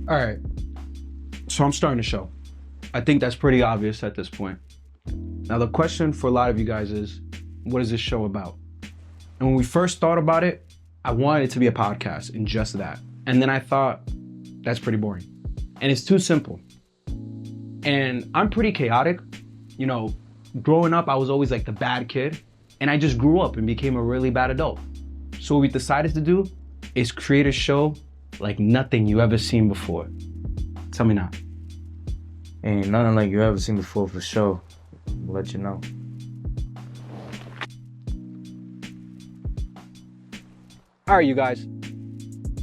All right, so I'm starting the show. I think that's pretty obvious at this point. Now the question for a lot of you guys is, what is this show about? And when we first thought about it, I wanted it to be a podcast and just that. And then I thought, that's pretty boring. And it's too simple. And I'm pretty chaotic. You know, growing up, I was always like the bad kid. And I just grew up and became a really bad adult. So what we decided to do is create a show like nothing you ever seen before. Tell me now. Ain't nothing like you ever seen before for sure. I'll let you know. All right, you guys.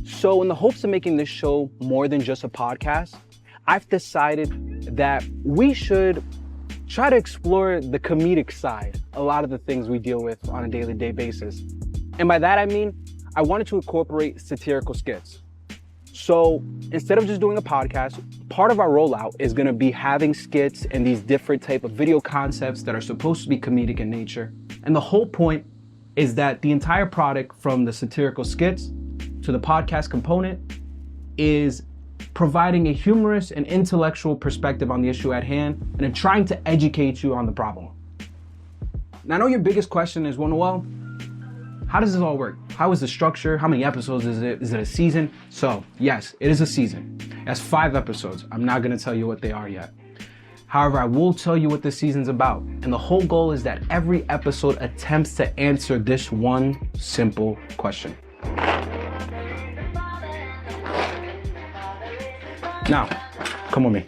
So in the hopes of making this show more than just a podcast, I've decided that we should try to explore the comedic side, a lot of the things we deal with on a day-to-day basis. And by that I mean, I wanted to incorporate satirical skits. So instead of just doing a podcast, part of our rollout is gonna be having skits and these different type of video concepts that are supposed to be comedic in nature. And the whole point is that the entire product, from the satirical skits to the podcast component, is providing a humorous and intellectual perspective on the issue at hand and then trying to educate you on the problem. Now I know your biggest question is, well, how does this all work? How is the structure? How many episodes is it? Is it a season? So yes, it is a season. That's 5 episodes. I'm not gonna tell you what they are yet. However, I will tell you what this season's about. And the whole goal is that every episode attempts to answer this one simple question. Now, come with me.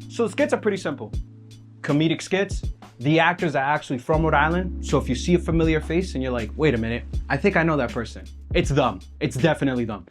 So the skits are pretty simple. Comedic skits. The actors are actually from Rhode Island. So if you see a familiar face and you're like, wait a minute, I think I know that person. It's them. It's definitely them.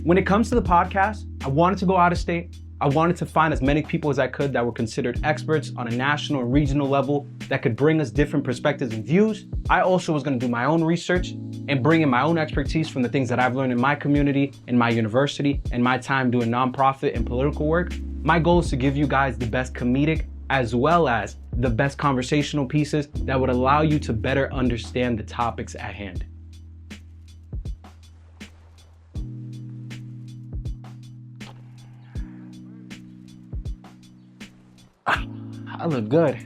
When it comes to the podcast, I wanted to go out of state. I wanted to find as many people as I could that were considered experts on a national and regional level that could bring us different perspectives and views. I also was gonna do my own research and bring in my own expertise from the things that I've learned in my community, in my university, and my time doing nonprofit and political work. My goal is to give you guys the best comedic as well as the best conversational pieces that would allow you to better understand the topics at hand. I look good.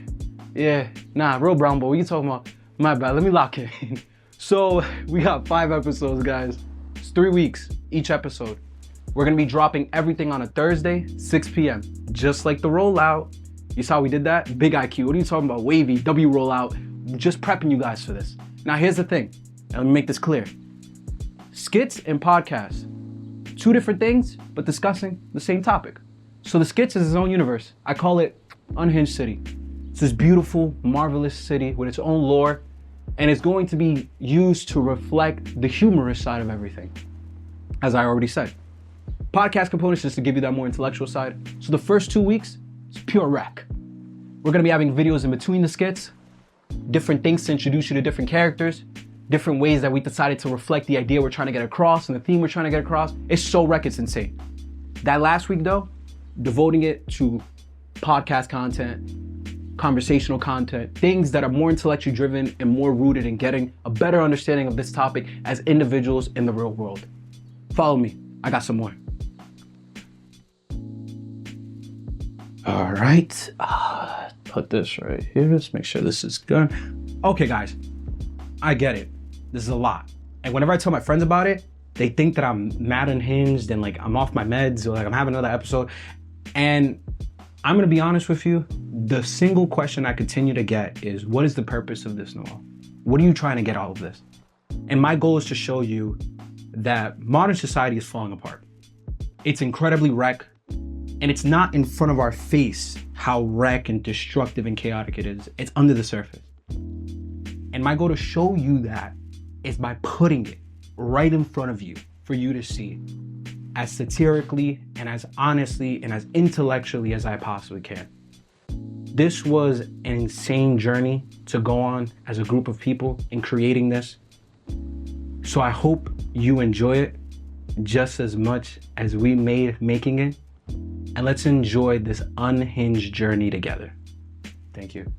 Yeah, nah, real brown boy, what you talking about? My bad, let me lock in. So we got 5 episodes, guys. It's 3 weeks, each episode. We're gonna be dropping everything on a Thursday, 6 p.m. Just like the rollout. You saw we did that? Big IQ, what are you talking about? Wavy, W rollout. Just prepping you guys for this. Now here's the thing, and let me make this clear. Skits and podcasts, 2 different things, but discussing the same topic. So the skits is its own universe. I call it Unhinged City. It's this beautiful, marvelous city with its own lore, and it's going to be used to reflect the humorous side of everything, as I already said. Podcast components just to give you that more intellectual side. So the first 2 weeks, it's pure rec. We're gonna be having videos in between the skits, different things to introduce you to different characters, different ways that we decided to reflect the idea we're trying to get across and the theme we're trying to get across. It's so rec, it's insane. That last week though, devoting it to podcast content, conversational content, things that are more intellectually driven and more rooted in getting a better understanding of this topic as individuals in the real world. Follow me, I got some more. All right, put this right here. Let's make sure this is good. Okay guys, I get it. This is a lot. And whenever I tell my friends about it, they think that I'm mad unhinged and like I'm off my meds or like I'm having another episode. And I'm gonna be honest with you, the single question I continue to get is, what is the purpose of this, Noel? What are you trying to get out of this? And my goal is to show you that modern society is falling apart. It's incredibly wreck, and it's not in front of our face how wreck and destructive and chaotic it is. It's under the surface. And my goal to show you that is by putting it right in front of you for you to see, as satirically and as honestly and as intellectually as I possibly can. This was an insane journey to go on as a group of people in creating this. So I hope you enjoy it just as much as we made making it. And let's enjoy this unhinged journey together. Thank you.